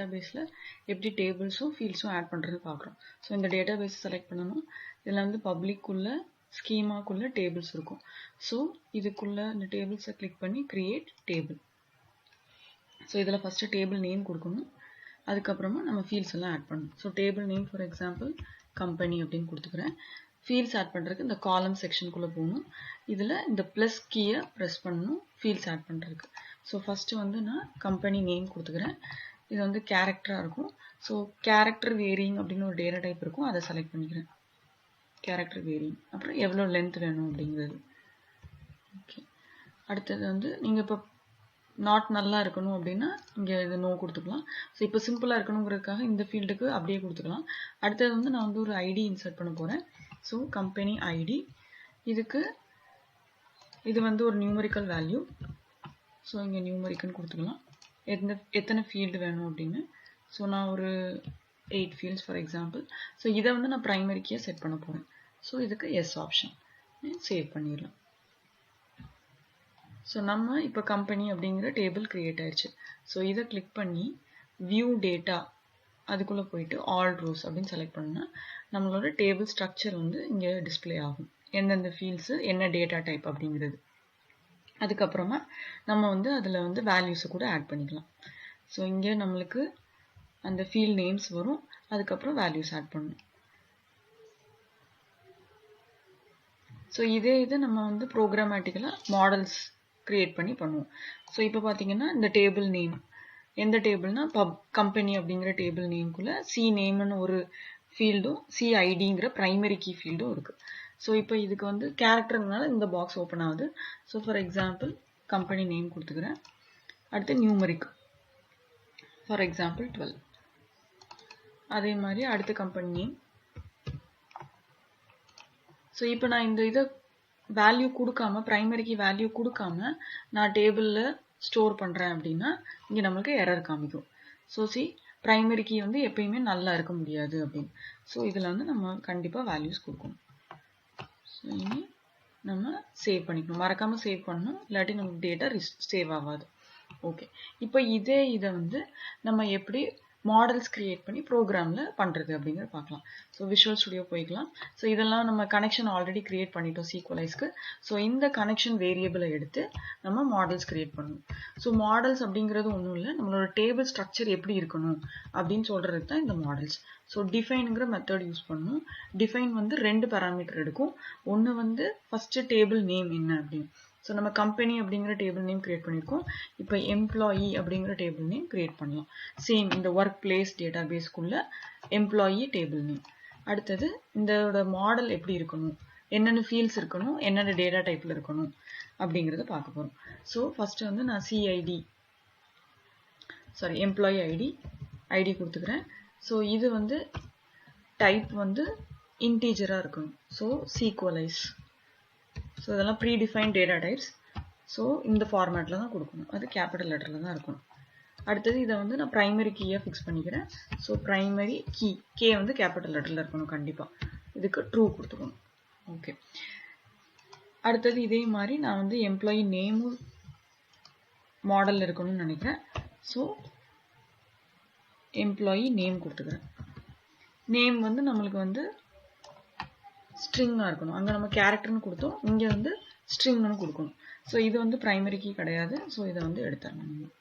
டேட்டாபேஸில் எப்படி டேபிள்ஸும் ஃபீல்ட்ஸும் ஆட் பண்ணுறது பார்க்குறோம். ஸோ இந்த டேட்டாபேஸ் செலக்ட் பண்ணணும். இதில் வந்து பப்ளிக்குள்ளே ஸ்கீமாக்குள்ளே டேபிள்ஸ் இருக்கும். ஸோ இதுக்குள்ளே இந்த டேபிள்ஸை கிளிக் பண்ணி கிரியேட் டேபிள். ஸோ இதில் ஃபஸ்ட்டு டேபிள் நேம் கொடுக்கணும். அதுக்கப்புறமா நம்ம ஃபீல்ட்ஸ் எல்லாம் ஆட் பண்ணணும். So table name for example company அப்படின்னு கொடுத்துக்கிறேன். ஃபீல்ட்ஸ் ஆட் பண்ணுறதுக்கு இந்த காலம் செக்ஷனுக்குள்ளே போகணும். இதில் இந்த ப்ளஸ் கீயை ப்ரெஸ் பண்ணணும் ஃபீல்ட்ஸ் ஆட் பண்ணுறதுக்கு. ஸோ ஃபஸ்ட்டு வந்து நான் கம்பெனி நேம் கொடுத்துக்கிறேன். இது வந்து கேரக்டராக இருக்கும். ஸோ கேரக்டர் வேரியிங் அப்படின்னு ஒரு டேட்டா டைப் இருக்கும், அதை செலக்ட் பண்ணிக்கிறேன். கேரக்டர் வேரியிங், அப்புறம் எவ்வளோ லென்த் வேணும் அப்படிங்கிறது. ஓகே, அடுத்தது வந்து நீங்கள் இப்போ நாட் நல்லா இருக்கணும் அப்படின்னா இங்கே இது நோ கொடுத்துக்கலாம். ஸோ இப்போ சிம்பிளாக இருக்கணுங்கிறதுக்காக இந்த ஃபீல்டுக்கு அப்படியே கொடுத்துக்கலாம். அடுத்தது வந்து நான் வந்து ஒரு ஐடி இன்சர்ட் பண்ண போகிறேன். ஸோ கம்பெனி ஐடி, இதுக்கு இது வந்து ஒரு நியூமரிக்கல் வேல்யூ. ஸோ இங்கே நியூமரிக்கல்னு கொடுத்துக்கலாம். எத்தனை ஃபீல்டு வேணும் அப்படின்னு. ஸோ நான் ஒரு 8 ஃபீல்ட்ஸ் ஃபார் எக்ஸாம்பிள். ஸோ இதை வந்து நான் ப்ரைமரி கீயை செட் பண்ண போகிறேன். ஸோ இதுக்கு எஸ் ஆப்ஷன் சேவ் பண்ணிடலாம். ஸோ நம்ம இப்போ கம்பெனி அப்படிங்கிற டேபிள் கிரியேட் ஆயிடுச்சு. ஸோ இதை கிளிக் பண்ணி வியூ டேட்டா அதுக்குள்ளே போயிட்டு ஆல் ரோஸ் அப்படின்னு செலக்ட் பண்ணால் நம்மளோட டேபிள் ஸ்ட்ரக்சர் வந்து இங்கே டிஸ்பிளே ஆகும். எந்தெந்த ஃபீல்ட்ஸு என்ன டேட்டா டைப் அப்படிங்கிறது. அதுக்கப்புறமா நம்ம வந்து அதில் வந்து வேல்யூஸை கூட ஆட் பண்ணிக்கலாம். ஸோ இங்கே நம்மளுக்கு அந்த ஃபீல்ட் நேம்ஸ் வரும், அதுக்கப்புறம் வேல்யூஸ் ஆட் பண்ணணும். ஸோ இதே இது நம்ம வந்து ப்ரோக்ராமேட்டிக்கலாக மாடல்ஸ் கிரியேட் பண்ணி பண்ணுவோம். ஸோ இப்போ பார்த்தீங்கன்னா இந்த டேபிள் நேம் எந்த டேபிள்னா கம்பெனி அப்படிங்கிற டேபிள் நேம்குள்ளே சி நேம்னு ஒரு ஃபீல்டும் சிஐடிங்கிற ப்ரைமரி கீ ஃபீல்டும் இருக்குது. ஸோ இப்போ இதுக்கு வந்து கேரக்டர்னால இந்த பாக்ஸ் ஓப்பன் ஆகுது. So for example company name கொடுத்துக்கிறேன். அடுத்து நியூமரிக் ஃபார் எக்ஸாம்பிள் 12. அதே மாதிரி அடுத்த கம்பெனி நேம். ஸோ இப்போ நான் இந்த இதை வேல்யூ கொடுக்காம ப்ரைமரிக்கு வேல்யூ கொடுக்காம நான் டேபிளில் ஸ்டோர் பண்ணுறேன் அப்படின்னா இங்கே நம்மளுக்கு எரர் காமிக்கும். ஸோ ப்ரைமரி கீ வந்து எப்பயுமே நல்லா இருக்க முடியாது அப்படின்னு. ஸோ இதில் வந்து நம்ம கண்டிப்பாக வேல்யூஸ் கொடுக்கணும். ஸோ இனி நம்ம சேவ் பண்ணிக்கணும், மறக்காமல் சேவ் பண்ணணும், இல்லாட்டி நமக்கு டேட்டா சேவ் ஆகாது. ஓகே, இப்போ இதை வந்து நம்ம எப்படி மாடல்ஸ் கிரியேட் பண்ணி ப்ரோக்ராமில் பண்ணுறது அப்படிங்கிற பார்க்கலாம். ஸோ விஷுவல் ஸ்டுடியோ போய்க்கலாம். ஸோ இதெல்லாம் நம்ம கனெக்ஷன் ஆல்ரெடி கிரியேட் பண்ணிட்டோம் சீக்வலைஸ்க்கு. ஸோ இந்த கனெக்ஷன் வேரியபிளை எடுத்து நம்ம மாடல்ஸ் கிரியேட் பண்ணணும். ஸோ மாடல்ஸ் அப்படிங்கிறது ஒன்றும் இல்லை, நம்மளோட டேபிள் ஸ்ட்ரக்சர் எப்படி இருக்கணும் அப்படின்னு சொல்கிறதுக்கு தான் இந்த மாடல்ஸ். ஸோ டிஃபைனுங்கிற மெத்தட் யூஸ் பண்ணணும். டிஃபைன் வந்து 2 பேராமீட்டர் எடுக்கும். ஒன்று வந்து ஃபஸ்ட்டு டேபிள் நேம் என்ன அப்படின்னு. ஸோ நம்ம கம்பெனி அப்படிங்கிற டேபிள் நேம் கிரியேட் பண்ணியிருக்கோம். இப்போ எம்ப்ளாயி அப்படிங்கிற டேபிள் நேம் கிரியேட் பண்ணலாம். சேம் இந்த ஒர்க் பிளேஸ் டேட்டாபேஸ்க்குள்ள எம்ப்ளாயி டேபிள் நேம். அடுத்தது இதோட மாடல் எப்படி இருக்கணும், என்னென்ன ஃபீல்ட்ஸ் இருக்கணும், என்னென்ன டேட்டா டைப்பில் இருக்கணும் அப்படிங்கிறத பார்க்க போகிறோம். ஸோ ஃபஸ்ட்டு வந்து நான் எம்ப்ளாயி ஐடி கொடுத்துக்கிறேன். ஸோ இது வந்து டைப் வந்து இன்டீஜராக இருக்கணும். ஸோ சீக்வலைஸ். ஸோ இதெல்லாம் ப்ரீடிஃபைன்ட் டேட்டா டைப்ஸ். ஸோ இந்த ஃபார்மேட்டில் தான் கொடுக்கணும், அது கேபிட்டல் லெட்டரில் தான் இருக்கணும். அடுத்தது இதை வந்து நான் ப்ரைமரி கீயாக ஃபிக்ஸ் பண்ணிக்கிறேன். ஸோ ப்ரைமரி கே வந்து கேபிட்டல் லெட்டரில் இருக்கணும் கண்டிப்பாக. இதுக்கு ட்ரூ கொடுத்துக்கணும். ஓகே, அடுத்தது இதே மாதிரி நான் வந்து எம்ப்ளாயி நேமும் மாடல் இருக்கணும்னு நினைக்கிறேன். ஸோ எம்ப்ளாயி நேம் கொடுத்துக்கிறேன். நேம் வந்து நம்மளுக்கு வந்து ஸ்ட்ரிங்காக இருக்கணும். அங்கே நம்ம கேரக்டர்னு கொடுத்தோம், இங்கே வந்து ஸ்ட்ரிங்னு கொடுக்கணும். ஸோ இது வந்து ப்ரைமரி கீ கிடையாது. ஸோ இதை வந்து எடுத்துடணும்.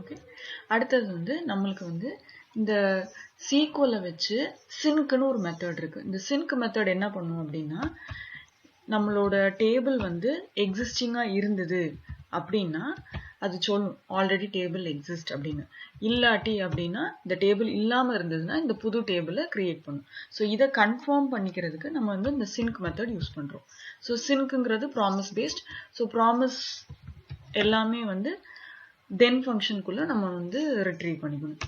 ஓகே, அடுத்தது வந்து நம்மளுக்கு வந்து இந்த சீக்வலை வச்சு சின்க்னு ஒரு மெத்தட் இருக்குது. இந்த சின்க் மெத்தட் என்ன பண்ணும் அப்படின்னா, நம்மளோட டேபிள் வந்து எக்ஸிஸ்டிங்காக இருந்தது அப்படின்னா அது சொல்லும் ஆல்ரெடி டேபிள் எக்ஸிஸ்ட் அப்படின்னு. இல்லாட்டி அப்படின்னா இந்த டேபிள் இல்லாமல் இருந்ததுன்னா இந்த புது டேபிளை கிரியேட் பண்ணும். ஸோ இதை கன்ஃபார்ம் பண்ணிக்கிறதுக்கு நம்ம வந்து இந்த சின்க் மெத்தட் யூஸ் பண்ணுறோம். ஸோ சின்க்குங்கிறது ப்ராமிஸ் பேஸ்ட். ஸோ ப்ராமிஸ் எல்லாமே வந்து தென் ஃபங்க்ஷனுக்குள்ளே நம்ம வந்து ரிட்ரீவ் பண்ணிக்கணும்.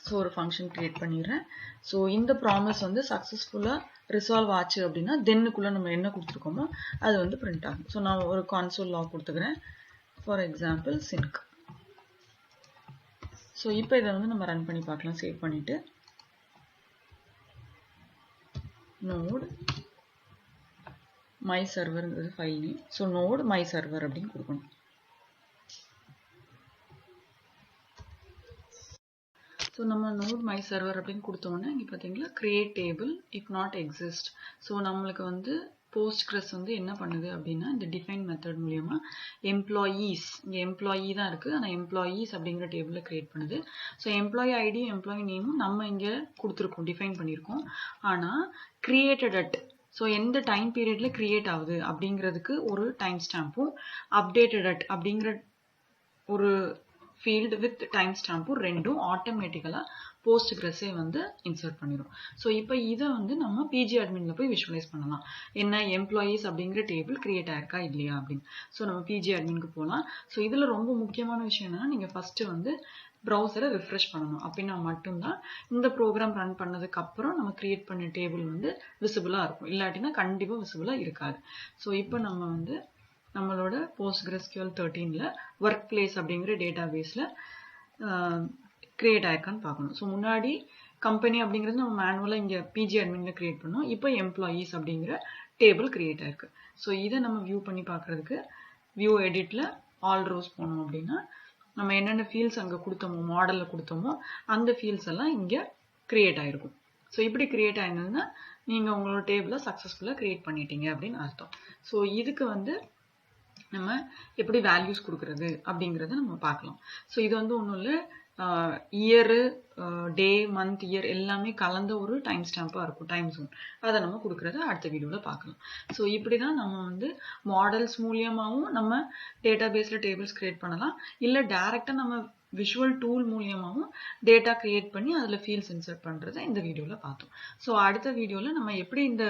ஸோ ஒரு ஃபங்க்ஷன் கிரியேட் பண்ணிடுறேன். ஸோ இந்த ப்ராமிஸ் வந்து சக்ஸஸ்ஃபுல்லாக ரிசால்வ் ஆச்சு அப்படின்னா தென்னுக்குள்ளே நம்ம என்ன கொடுத்துருக்கோமோ அது வந்து பிரிண்ட் ஆகும். ஸோ நான் ஒரு கான்சோல் லாக் கொடுத்துக்கிறேன். For example sync. ஸோ இப்போ இதை வந்து நம்ம ரன் பண்ணி பார்க்கலாம். சேவ் பண்ணிவிட்டு நோட் மை சர்வர்ங்கிறது file name. So node my server அப்படின்னு கொடுக்கணும். ஸோ நம்ம node my server அப்படின்னு கொடுத்தோன்னே இங்கே பார்த்தீங்களா create table if not exist. So நம்மளுக்கு வந்து Postgres வந்து என்ன பண்ணுது அப்படின்னா இந்த define மெத்தட் மூலியமா எம்ப்ளாயீஸ் இங்கே எம்ப்ளாயி தான் இருக்கு, ஆனால் எம்ப்ளாயீஸ் அப்படிங்கிற டேபிள கிரியேட் பண்ணுது. ஸோ எம்ப்ளாயி ஐடியும் எம்ப்ளாயி நேமும் நம்ம இங்கே கொடுத்துருக்கோம், டிஃபைன் பண்ணியிருக்கோம். ஆனால் கிரியேட்டட் அட் ஸோ எந்த டைம் பீரியட்ல கிரியேட் ஆகுது அப்படிங்கிறதுக்கு ஒரு டைம் ஸ்டாம்பும், அப்டேட்டட் அட் அப்படிங்கிற ஒரு ஃபீல்டு வித் டைம் ஸ்டாம்பும் ரெண்டும் ஆட்டோமேட்டிக்கலாக போஸ்ட்கிரஸே வந்து இன்சர்ட் பண்ணிடும். ஸோ இப்போ இதை வந்து நம்ம பிஜி அட்மின்ல போய் விஷுவலைஸ் பண்ணலாம், என்ன எம்ப்ளாயீஸ் அப்படிங்கிற டேபிள் கிரியேட் ஆயிருக்கா இல்லையா அப்படின்னு. ஸோ நம்ம பிஜி அட்மினுக்கு போகலாம். ஸோ இதில் ரொம்ப முக்கியமான விஷயம் என்னன்னா, நீங்கள் ஃபஸ்ட்டு வந்து ப்ரௌசரை ரிஃப்ரெஷ் பண்ணணும். அப்படின்னா மட்டும்தான் இந்த ப்ரோக்ராம் ரன் பண்ணதுக்கு அப்புறம் நம்ம கிரியேட் பண்ண டேபிள் வந்து விசிபிளாக இருக்கும், இல்லாட்டினா கண்டிப்பாக விசிபிளாக இருக்காது. ஸோ இப்போ நம்ம வந்து நம்மளோட PostgreSQL 13ல ஒர்க் பிளேஸ் அப்படிங்கிற டேட்டாபேஸில் கிரியேட் ஆயிருக்கான்னு பார்க்கணும். ஸோ முன்னாடி கம்பெனி அப்படிங்கிறது நம்ம மேனுவலாக இங்கே பிஜி அட்மின்ல கிரியேட் பண்ணோம், இப்போ எம்ப்ளாயீஸ் அப்படிங்கிற டேபிள் கிரியேட் ஆயிருக்கு. ஸோ இதை நம்ம வியூ பண்ணி பார்க்கறதுக்கு வியூ எடிட்டில் ஆல் ரோஸ் போனோம் அப்படின்னா நம்ம என்னென்ன ஃபீல்ட்ஸ் அங்கே கொடுத்தோமோ, மாடலில் கொடுத்தோமோ அந்த ஃபீல்ட்ஸ் எல்லாம் இங்கே கிரியேட் ஆயிருக்கும். ஸோ இப்படி கிரியேட் ஆயிருந்ததுன்னா நீங்கள் உங்களோட டேபிளை சக்ஸஸ்ஃபுல்லாக கிரியேட் பண்ணிட்டீங்க அப்படின்னு அர்த்தம். ஸோ இதுக்கு வந்து நம்ம எப்படி வேல்யூஸ் கொடுக்கறது அப்படிங்கிறத நம்ம பார்க்கலாம். ஸோ இது வந்து ஒன்றும் இல்லை, இயரு, டே, மந்த், இயர் எல்லாமே கலந்த ஒரு டைம் ஸ்டாம்பாக இருக்கும், டைம் ஜோன். அதை நம்ம கொடுக்குறத அடுத்த வீடியோவில் பார்க்கலாம். ஸோ இப்படி தான் நம்ம வந்து மாடல்ஸ் மூலியமாகவும் நம்ம டேட்டாபேஸில் டேபிள்ஸ் கிரியேட் பண்ணலாம், இல்லை டேரெக்டாக நம்ம விஷுவல் டூல் மூலியமாகவும் டேட்டா கிரியேட் பண்ணி அதில் ஃபீல்ட்ஸ் இன்சர்ட் பண்ணுறதை இந்த வீடியோவில் பார்த்தோம். ஸோ அடுத்த வீடியோவில் நம்ம எப்படி இந்த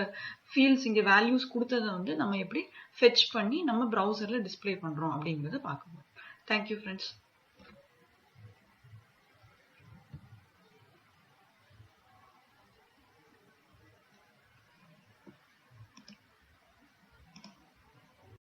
ஃபீல்ட்ஸ் இங்கே வேல்யூஸ் கொடுத்ததை வந்து நம்ம எப்படி ஃபெட்ச் பண்ணி நம்ம ப்ரௌசரில் டிஸ்பிளே பண்ணுறோம் அப்படிங்கிறத பார்க்கணும். Thank you friends.